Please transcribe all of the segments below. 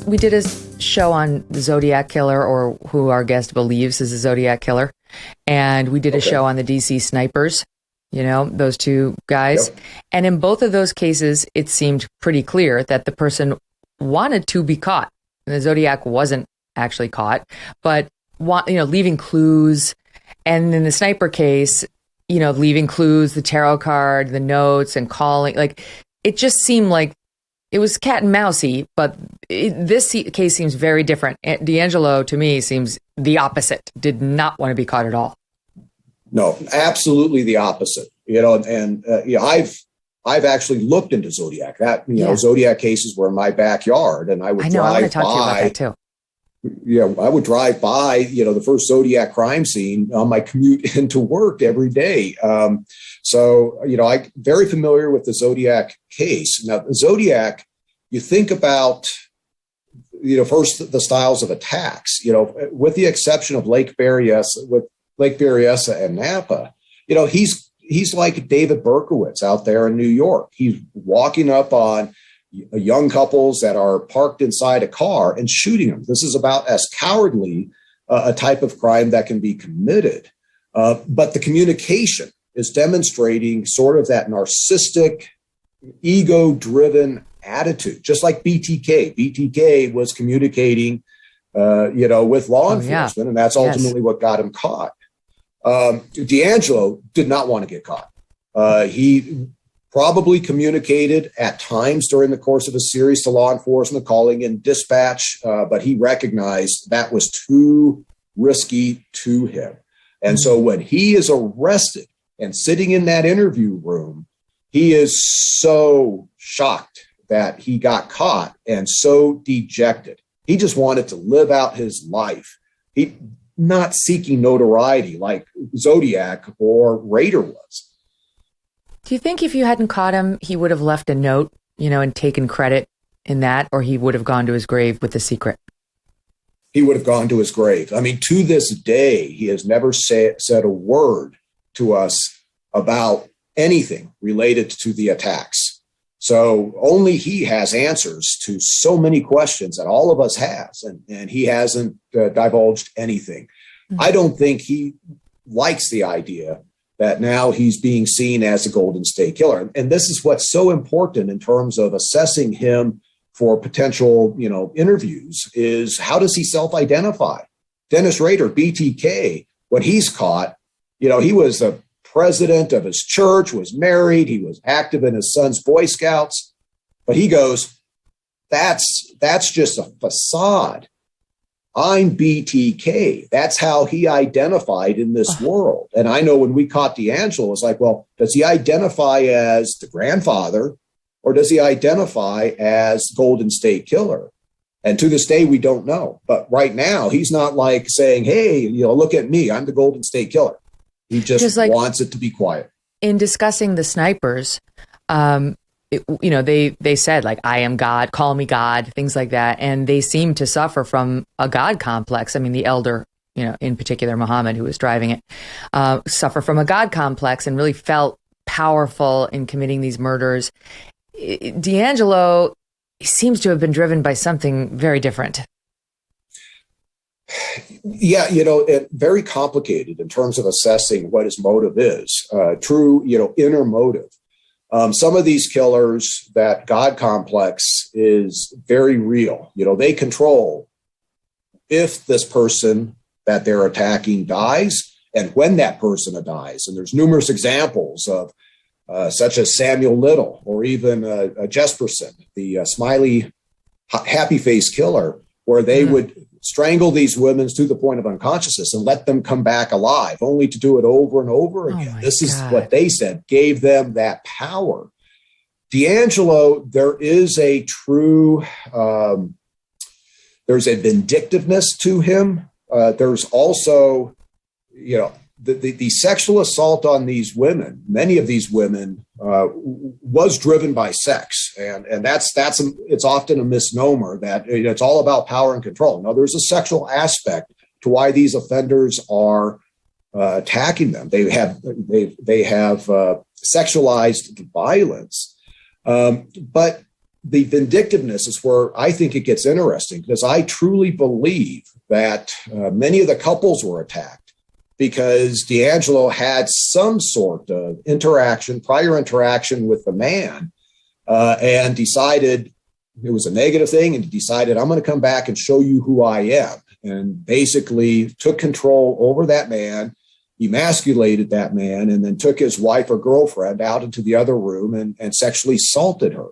we did a show on the Zodiac killer, or who our guest believes is a Zodiac killer. And we did a show on the DC snipers, those two guys. Yep. And in both of those cases, it seemed pretty clear that the person wanted to be caught. And the Zodiac wasn't actually caught, but leaving clues. And in the sniper case, leaving clues, the tarot card, the notes, and calling, it just seemed like it was cat and mousey, but this case seems very different. D'Angelo, to me, seems the opposite. Did not want to be caught at all. No, absolutely the opposite. I've actually looked into Zodiac. Zodiac cases were in my backyard, and I want to talk to you about that too. I would drive by, the first Zodiac crime scene on my commute into work every day. I'm very familiar with the Zodiac case. Now, the Zodiac, you think about, first the styles of attacks, with the exception of Lake Berryessa and Napa, he's like David Berkowitz out there in New York. He's walking up on young couples that are parked inside a car and shooting them. This is about as cowardly a type of crime that can be committed. But the communication is demonstrating sort of that narcissistic, ego-driven attitude, just like BTK. BTK was communicating, with law enforcement, and that's ultimately what got him caught. D'Angelo did not want to get caught. He probably communicated at times during the course of a series to law enforcement, calling in dispatch, but he recognized that was too risky to him. And so when he is arrested and sitting in that interview room, he is so shocked that he got caught and so dejected. He just wanted to live out his life. He not seeking notoriety like Zodiac or Raider was. Do you think if you hadn't caught him, he would have left a note, and taken credit in that, or he would have gone to his grave with the secret? He would have gone to his grave. I mean, to this day, he has never said a word to us about anything related to the attacks. So only he has answers to so many questions that all of us has, and he hasn't divulged anything. Mm-hmm. I don't think he likes the idea that now he's being seen as a Golden State Killer. And this is what's so important in terms of assessing him for potential, interviews, is how does he self-identify? Dennis Rader, BTK, when he's caught, he was a president of his church, was married, he was active in his son's Boy Scouts, but he goes, that's just a facade. I'm BTK. That's how he identified in this world. And I know when we caught D'Angelo, it's like, well, does he identify as the grandfather, or does he identify as Golden State Killer? And to this day, we don't know. But right now, he's not like saying, hey, look at me, I'm the Golden State Killer. He just wants it to be quiet. In discussing the snipers, they said, I am God, call me God, things like that. And they seem to suffer from a God complex. I mean, the elder, in particular, Muhammad, who was driving it, suffer from a God complex and really felt powerful in committing these murders. D'Angelo seems to have been driven by something very different. Yeah, very complicated in terms of assessing what his motive is, true, inner motive. Some of these killers, that God complex is very real. They control if this person that they're attacking dies and when that person dies. And there's numerous examples of such as Samuel Little, or even Jesperson, the smiley, happy face killer, where they would strangle these women to the point of unconsciousness and let them come back alive, only to do it over and over again. This is what they said gave them that power. D'Angelo, there is a true, there's a vindictiveness to him. There's also, the sexual assault on these women, many of these women, was driven by sex, and it's often a misnomer that it's all about power and control. No, there's a sexual aspect to why these offenders are attacking them. They have sexualized violence, but the vindictiveness is where I think it gets interesting, because I truly believe that many of the couples were attacked because D'Angelo had some sort of prior interaction with the man, and decided it was a negative thing, and decided, I'm going to come back and show you who I am, and basically took control over that man, emasculated that man, and then took his wife or girlfriend out into the other room and sexually assaulted her.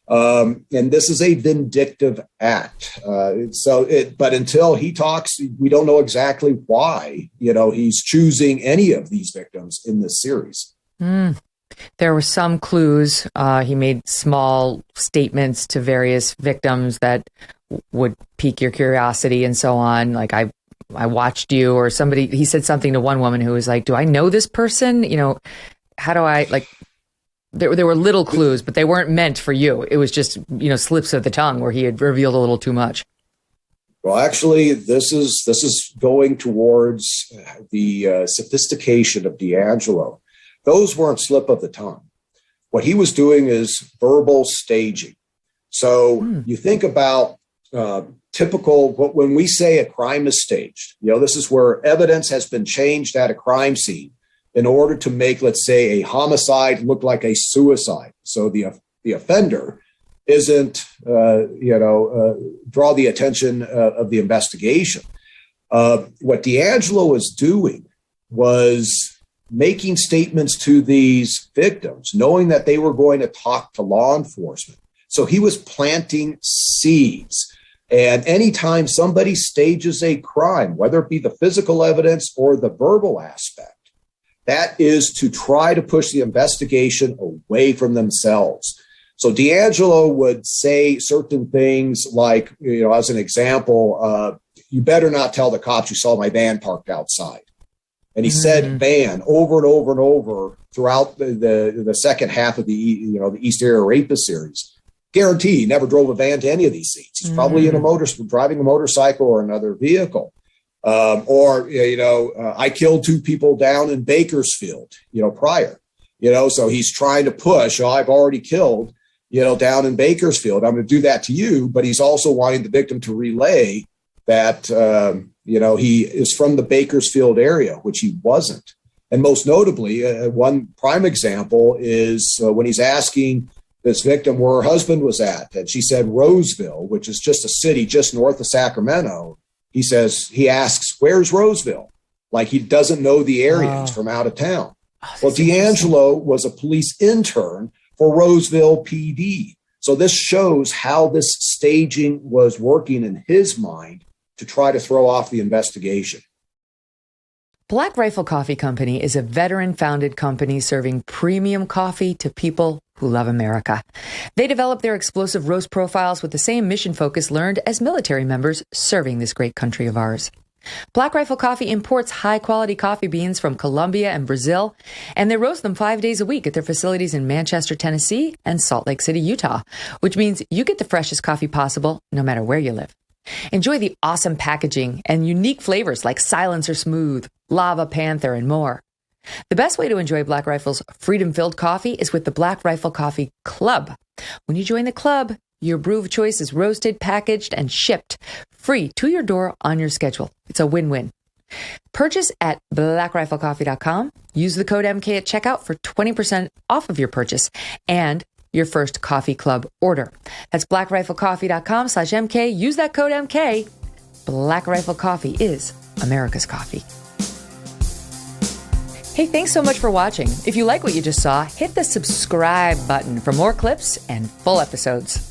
And this is a vindictive act. But until he talks, we don't know exactly why, he's choosing any of these victims in this series. There were some clues. He made small statements to various victims that would pique your curiosity and so on. Like, I watched you, or he said something to one woman who was like, do I know this person? How do I, like, there were little clues, but they weren't meant for you. It was just, slips of the tongue where he had revealed a little too much. Well, actually, this is going towards the sophistication of D'Angelo. Those weren't slip of the tongue. What he was doing is verbal staging. So you think about typical, when we say a crime is staged, this is where evidence has been changed at a crime scene in order to make, let's say, a homicide look like a suicide. So the offender isn't, draw the attention of the investigation. What D'Angelo was doing was making statements to these victims, knowing that they were going to talk to law enforcement. So he was planting seeds. And anytime somebody stages a crime, whether it be the physical evidence or the verbal aspect, that is to try to push the investigation away from themselves. So D'Angelo would say certain things like, as an example, you better not tell the cops you saw my van parked outside. And he said van over and over and over throughout the second half of the East Area Rapist series. Guarantee he never drove a van to any of these seats. He's probably driving a motorcycle or another vehicle. I killed 2 people down in Bakersfield, prior, so he's trying to push, I've already killed, down in Bakersfield. I'm going to do that to you. But he's also wanting the victim to relay that, he is from the Bakersfield area, which he wasn't. And most notably, one prime example is when he's asking this victim where her husband was at, and she said Roseville, which is just a city just north of Sacramento. He asks, where's Roseville? Like he doesn't know the area. He's from out of town. Well, D'Angelo was a police intern for Roseville PD. So this shows how this staging was working in his mind to try to throw off the investigation. Black Rifle Coffee Company is a veteran-founded company serving premium coffee to people who love America. They develop their explosive roast profiles with the same mission focus learned as military members serving this great country of ours. Black Rifle Coffee imports high-quality coffee beans from Colombia and Brazil, and they roast them 5 days a week at their facilities in Manchester, Tennessee, and Salt Lake City, Utah, which means you get the freshest coffee possible no matter where you live. Enjoy the awesome packaging and unique flavors like Silencer Smooth, Lava Panther, and more. The best way to enjoy Black Rifle's freedom-filled coffee is with the Black Rifle Coffee Club. When you join the club, your brew of choice is roasted, packaged, and shipped free to your door on your schedule. It's a win-win. Purchase at blackriflecoffee.com. Use the code MK at checkout for 20% off of your purchase and your first coffee club order. That's blackriflecoffee.com/MK. Use that code MK. Black Rifle Coffee is America's coffee. Hey, thanks so much for watching. If you like what you just saw, hit the subscribe button for more clips and full episodes.